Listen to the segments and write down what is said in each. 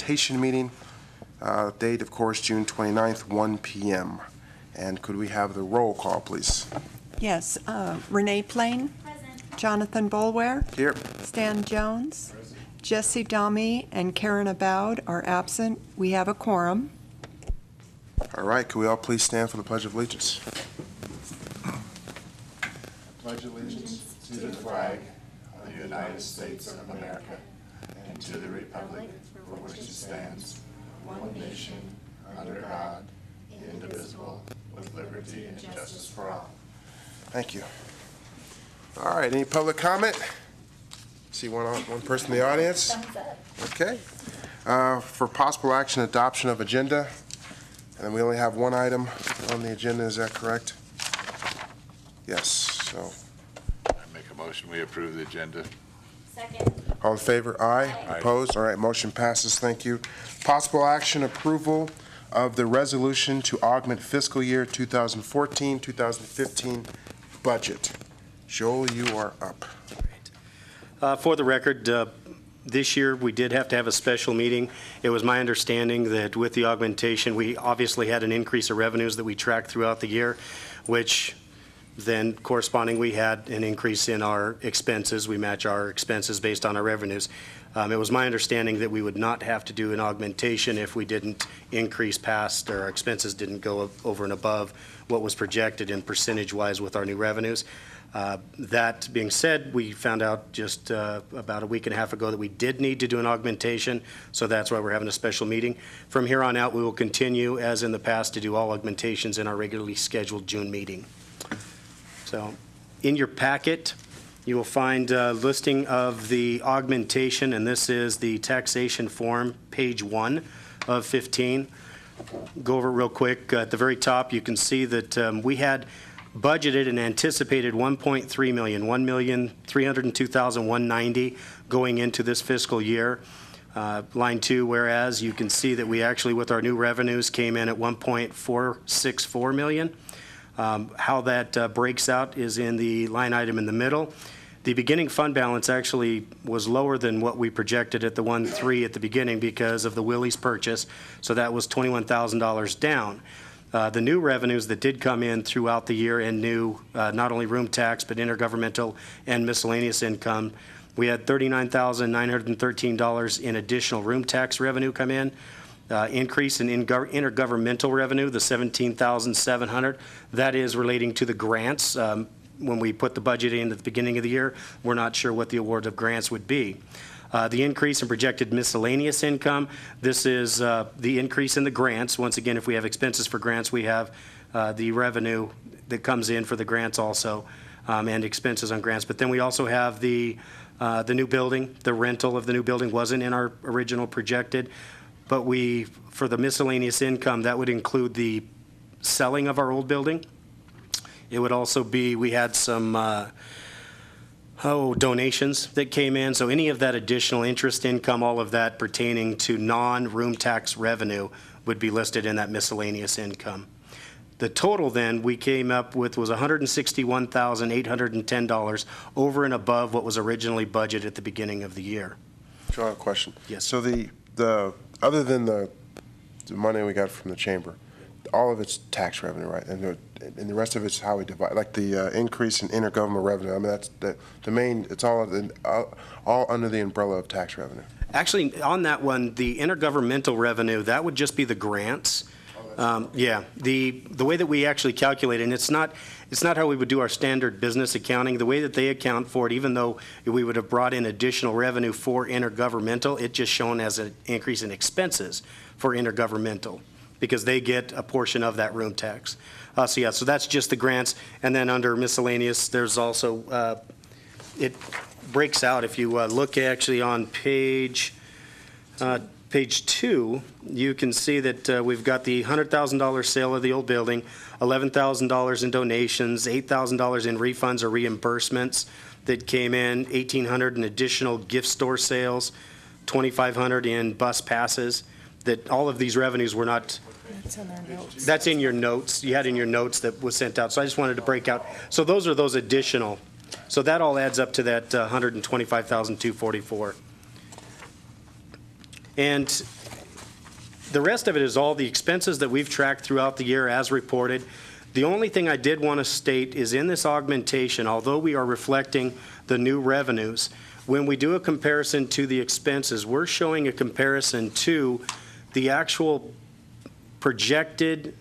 augmentation meeting. Date, of course, June 29th, 1 p.m. And could we have the roll call, please? Yes. Renee Plain. Present. Jonathan Bolware. Here. Stan Jones. Jesse Dahmy and Karen Aboud are absent. We have a quorum. All right, could we all please stand for the Pledge of Allegiance? Pledge allegiance to the flag of the United States of America and to the republic for which it stands, one nation, under God, indivisible, with liberty and justice for all. Thank you. All right, any public comment? See one person in the audience? Okay. For possible action, adoption of agenda. And we only have one item on the agenda, is that correct? Yes, so. I make a motion, we approve the agenda. Second. All in favor? Aye. Aye. Opposed? All right, motion passes. Thank you. Possible action, approval of the resolution to augment fiscal year 2014-2015 budget. Joel, you are up. For the record, this year we did have to have a special meeting. It was my understanding that with the augmentation, we obviously had an increase of revenues that we tracked throughout the year, which then corresponding we had an increase in our expenses. We match our expenses based on our revenues. It was my understanding that we would not have to do an augmentation if we didn't increase past, or our expenses didn't go over and above what was projected in percentage-wise with our new revenues. That being said, we found out just about a week and a half ago that we did need to do an augmentation, so that's why we're having a special meeting. From here on out, we will continue, as in the past, to do all augmentations in our regularly scheduled June meeting. So, in your packet, you will find a listing of the augmentation, and this is the taxation form, page 1 of 15. Go over it real quick. At the very top, you can see that we had budgeted and anticipated $1.3 million, $1,302,190 going into this fiscal year. Line 2, whereas you can see that we actually, with our new revenues, came in at $1.464 million. How that breaks out is in the line item in the middle. The beginning fund balance actually was lower than what we projected at the 1.3 at the beginning because of the Willys purchase, so that was $21,000 down. The new revenues that did come in throughout the year and new, not only room tax, but intergovernmental and miscellaneous income, we had $39,913 in additional room tax revenue come in. Increase in intergovernmental revenue, the $17,700, that is relating to the grants. When we put the budget in at the beginning of the year, we're not sure what the award of grants would be. The increase in projected miscellaneous income, this is the increase in the grants. Once again, if we have expenses for grants, we have the revenue that comes in for the grants also, and expenses on grants. But then we also have the new building. The rental of the new building wasn't in our original projected, but for the miscellaneous income, that would include the selling of our old building. It would also be, we had some donations that came in. So any of that additional interest income, all of that pertaining to non-room tax revenue would be listed in that miscellaneous income. The total then we came up with was $161,810 over and above what was originally budgeted at the beginning of the year. Sure, I have a question. Yes. So the other than the money we got from the chamber, all of it's tax revenue, right? And the rest of it's how we divide, like the increase in intergovernmental revenue. I mean, that's the main. It's all under the umbrella of tax revenue. Actually, on that one, the intergovernmental revenue, that would just be the grants. Yeah, the way that we actually calculate it, and it's not how we would do our standard business accounting. The way that they account for it, even though we would have brought in additional revenue for intergovernmental, it's just shown as an increase in expenses for intergovernmental because they get a portion of that room tax. So that's just the grants. And then under miscellaneous, there's also, it breaks out. If you look actually on page 2, you can see that we've got the $100,000 sale of the old building, $11,000 in donations, $8,000 in refunds or reimbursements that came in, $1,800 in additional gift store sales, $2,500 in bus passes. That all of these revenues were not. That's in our notes. That's in your notes. You had in your notes that was sent out. So I just wanted to break out. So those are those additional. So that all adds up to that $125,244. And The rest of it is all the expenses that we've tracked throughout the year as reported. The only thing I did want to state is in this augmentation, although we are reflecting the new revenues, when we do a comparison to the expenses, we're showing a comparison to the actual projected,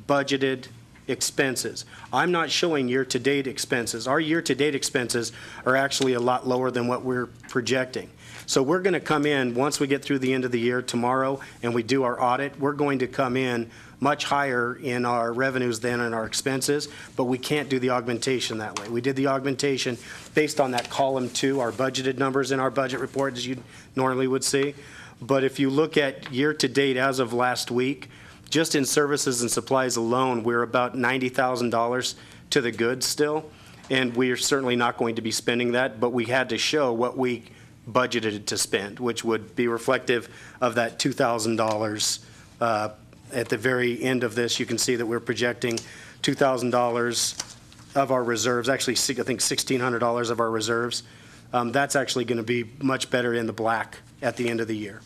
budgeted expenses. I'm not showing year-to-date expenses. Our year-to-date expenses are actually a lot lower than what we're projecting. So we're going to come in, once we get through the end of the year tomorrow and we do our audit, we're going to come in much higher in our revenues than in our expenses, but we can't do the augmentation that way. We did the augmentation based on that column 2, our budgeted numbers in our budget report, as you normally would see. But if you look at year-to-date as of last week, just in services and supplies alone, we're about $90,000 to the good still, and we are certainly not going to be spending that, but we had to show what we budgeted to spend, which would be reflective of that $2,000. At the very end of this, you can see that we're projecting $2,000 of our reserves, actually, I think $1,600 of our reserves. That's actually going to be much better in the black at the end of the year.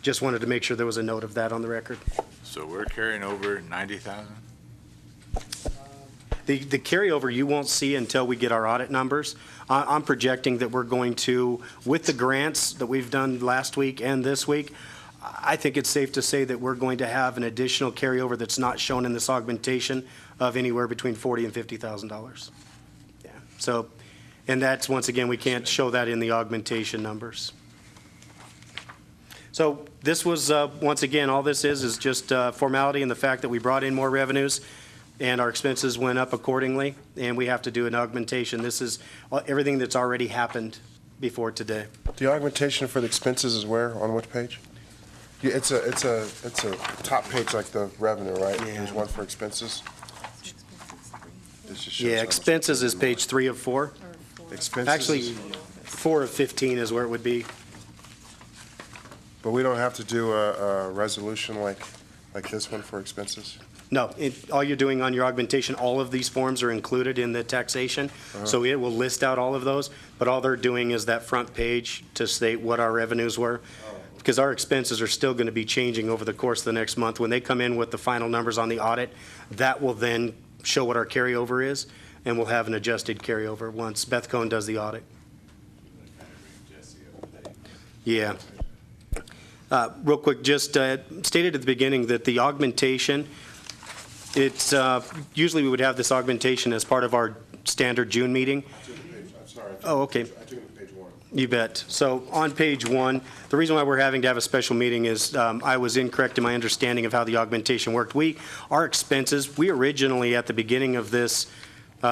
Just wanted to make sure there was a note of that on the record. So we're carrying over 90,000? The carryover you won't see until we get our audit numbers. I'm projecting that we're going to, with the grants that we've done last week and this week, I think it's safe to say that we're going to have an additional carryover that's not shown in this augmentation of anywhere between $40,000 and $50,000. Yeah. So, and that's, once again, we can't show that in the augmentation numbers. So this was, once again, all this is just formality and the fact that we brought in more revenues and our expenses went up accordingly, and we have to do an augmentation. This is everything that's already happened before today. The augmentation for the expenses is where, on which page? Yeah, it's a top page like the revenue, right? Yeah. There's one for expenses. This just shows Yeah, how much expenses is page 3 of 4. Expenses Actually, is- 4 of 15 is where it would be. But we don't have to do a resolution like this one for expenses? No, all you're doing on your augmentation, all of these forms are included in the taxation, so it will list out all of those, but all they're doing is that front page to state what our revenues were, because our expenses are still going to be changing over the course of the next month. When they come in with the final numbers on the audit, that will then show what our carryover is, and we'll have an adjusted carryover once Beth Cohn does the audit. Yeah. Real quick, just stated at the beginning that the augmentation, it's usually we would have this augmentation as part of our standard June meeting. I'm sorry. Oh, okay. I took it to page 1. You bet. So on page 1, the reason why we're having to have a special meeting is I was incorrect in my understanding of how the augmentation worked. Our expenses, we originally at the beginning of this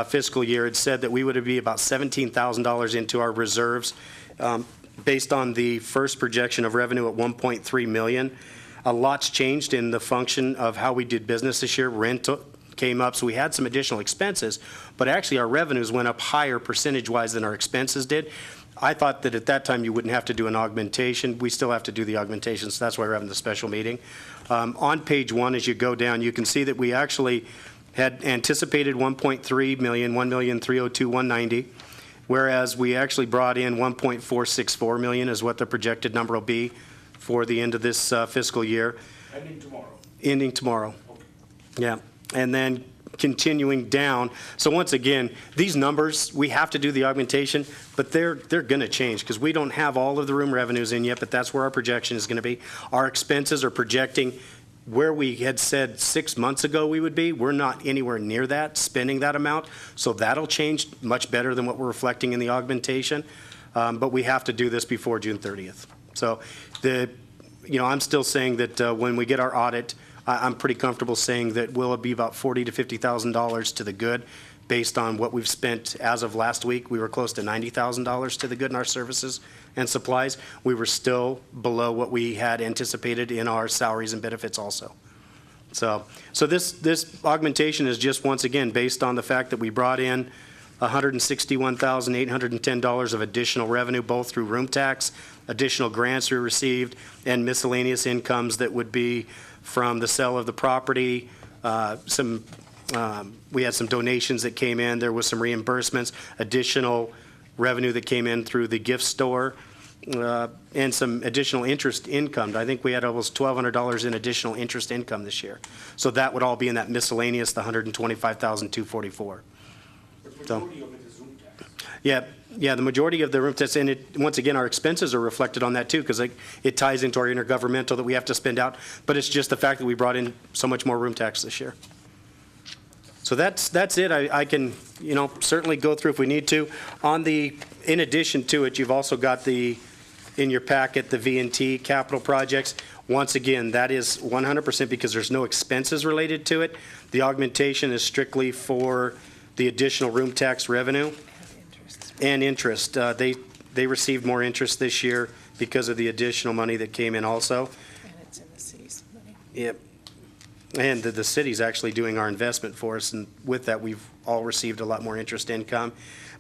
fiscal year had said that we would be about $17,000 into our reserves based on the first projection of revenue at $1.3 million. A lot's changed in the function of how we did business this year. Rent came up, so we had some additional expenses, but actually our revenues went up higher percentage-wise than our expenses did. I thought that at that time you wouldn't have to do an augmentation. We still have to do the augmentation, so that's why we're having the special meeting. On page 1, as you go down, you can see that we actually had anticipated $1.3 million, $1,302,190, whereas we actually brought in $1.464 million is what the projected number will be for the end of this fiscal year. Ending tomorrow. Ending tomorrow. Okay. Yeah, and then continuing down. So once again, these numbers, we have to do the augmentation, but they're going to change because we don't have all of the room revenues in yet, but that's where our projection is going to be. Our expenses are projecting where we had said 6 months ago we would be. We're not anywhere near that, spending that amount. So that'll change much better than what we're reflecting in the augmentation. But we have to do this before June 30th. So I'm still saying that when we get our audit, I'm pretty comfortable saying that will be about $40,000 to $50,000 to the good based on what we've spent as of last week. We were close to $90,000 to the good in our services and supplies. We were still below what we had anticipated in our salaries and benefits also. So this augmentation is just, once again, based on the fact that we brought in $161,810 of additional revenue, both through room tax, additional grants we received, and miscellaneous incomes that would be from the sale of the property. We had some donations that came in. There was some reimbursements, additional revenue that came in through the gift store, and some additional interest income. I think we had almost $1,200 in additional interest income this year. So that would all be in that miscellaneous, the $125,244. So, yeah, the majority of the room tax, and once again, our expenses are reflected on that too, because it ties into our intergovernmental that we have to spend out, but it's just the fact that we brought in so much more room tax this year. So that's it. I can, certainly go through if we need to. In addition to it, you've also got in your packet, the V&T capital projects. Once again, that is 100% because there's no expenses related to it. The augmentation is strictly for the additional room tax revenue and interest. They received more interest this year because of the additional money that came in also. And it's in the city's money. Yep. And the city's actually doing our investment for us, and with that, we've all received a lot more interest income.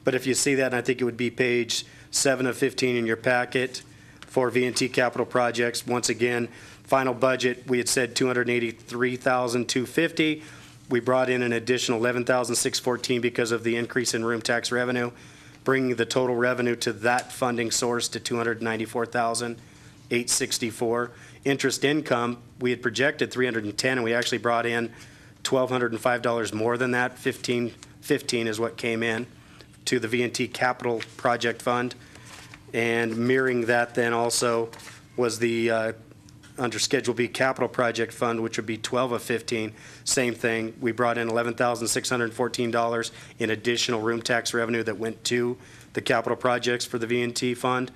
But if you see that, and I think it would be page 7 of 15 in your packet for V&T capital projects. Once again, final budget, we had said $283,250. We brought in an additional $11,614 because of the increase in room tax revenue, bringing the total revenue to that funding source to $294,864. Interest income, we had projected $310, and we actually brought in $1,205 more than that. $1,515 is what came in to the V&T capital project fund. And mirroring that then also was the under Schedule B capital project fund, which would be 12 of 15. Same thing. We brought in $11,614 in additional room tax revenue that went to the capital projects for the V&T fund.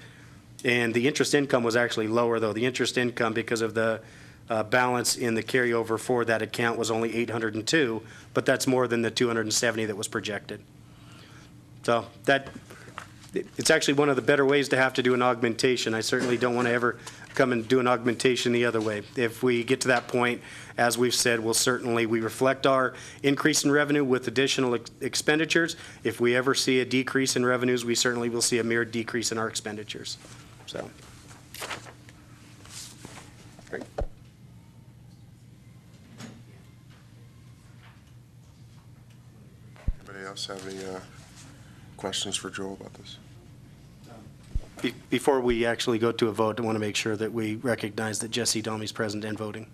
And the interest income was actually lower, though. The interest income, because of the balance in the carryover for that account, was only $802, but that's more than the $270 that was projected. So it's actually one of the better ways to have to do an augmentation. I certainly don't want to ever come and do an augmentation the other way. If we get to that point, as we've said, we reflect our increase in revenue with additional expenditures. If we ever see a decrease in revenues, we certainly will see a mirrored decrease in our expenditures. So. Great. Anybody else have any questions for Joel about this? Before we actually go to a vote, I want to make sure that we recognize that Jesse Dahme is present and voting.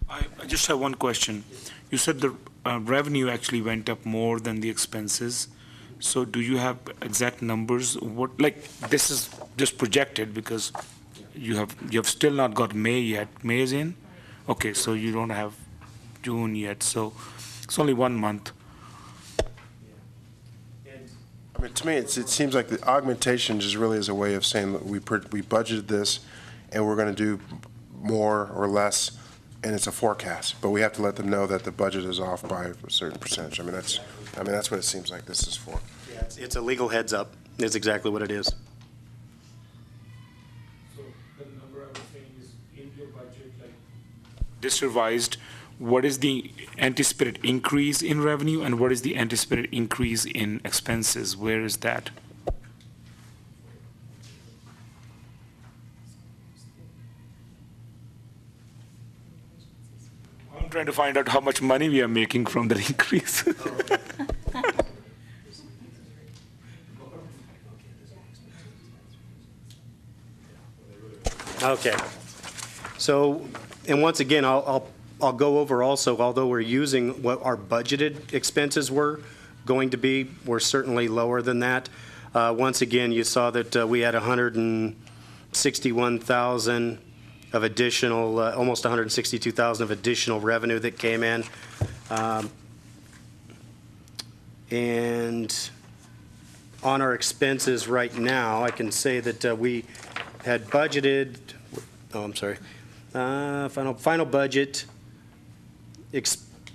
I just have one question. You said the revenue actually went up more than the expenses. So do you have exact numbers? This is just projected because you have still not got May yet. May is in? Okay, so you don't have June yet. So it's only 1 month. I mean, to me, it seems like the augmentation just really is a way of saying that we budgeted this and we're going to do more or less, and it's a forecast. But we have to let them know that the budget is off by a certain percentage. I mean, that's what it seems like this is for. Yeah, it's a legal heads up. It's exactly what it is. So the number I was saying is in your budget, this revised, what is the anticipated increase in revenue and what is the anticipated increase in expenses? Where is that? I'm trying to find out how much money we are making from that increase. Okay. So, and once again, I'll go over also, although we're using what our budgeted expenses were going to be, we're certainly lower than that. Once again, you saw that we had 161,000 of additional, almost 162,000 of additional revenue that came in. And on our expenses right now, I can say that we had budgeted, final budget,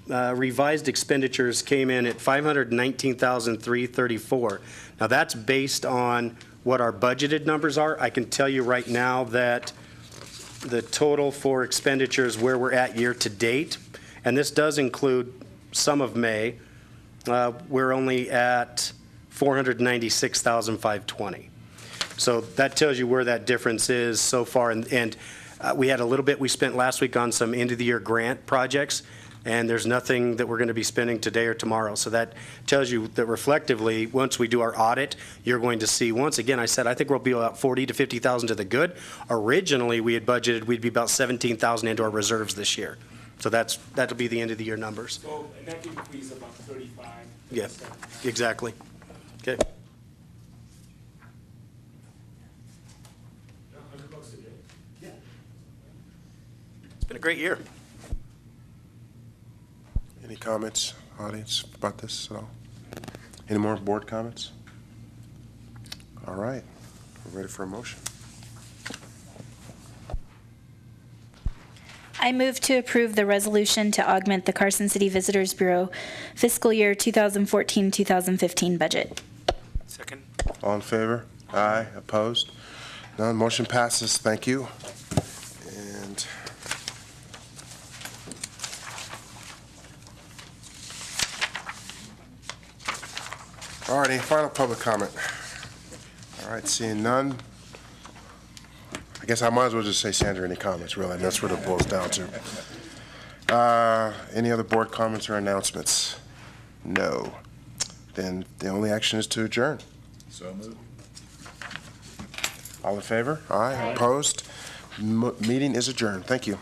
revised expenditures came in at $519,334. Now that's based on what our budgeted numbers are. I can tell you right now that the total for expenditures where we're at year to date, and this does include some of May, we're only at $496,520. So that tells you where that difference is so far. And we had a little bit we spent last week on some end of the year grant projects. and there's nothing that we're going to be spending today or tomorrow. So that tells you that reflectively, once we do our audit, you're going to see, once again, I said, I think we'll be about 40 to 50,000 to the good. Originally, we had budgeted, we'd be about 17,000 into our reserves this year. So that'll be the end of the year numbers. So a net increase about 35. Yeah, exactly. Okay. It's been a great year. Any comments, audience, about this at all? Any more board comments? All right, we're ready for a motion. I move to approve the resolution to augment the Carson City Visitors Bureau fiscal year 2014-2015 budget. Second. All in favor? Aye. Opposed? None. Motion passes. Thank you. And all right, any final public comment? All right, seeing none. I guess I might as well just say, Sandra, any comments, really? That's what it boils down to. Any other board comments or announcements? No. Then the only action is to adjourn. So moved. All in favor? Aye. Opposed? Meeting is adjourned. Thank you.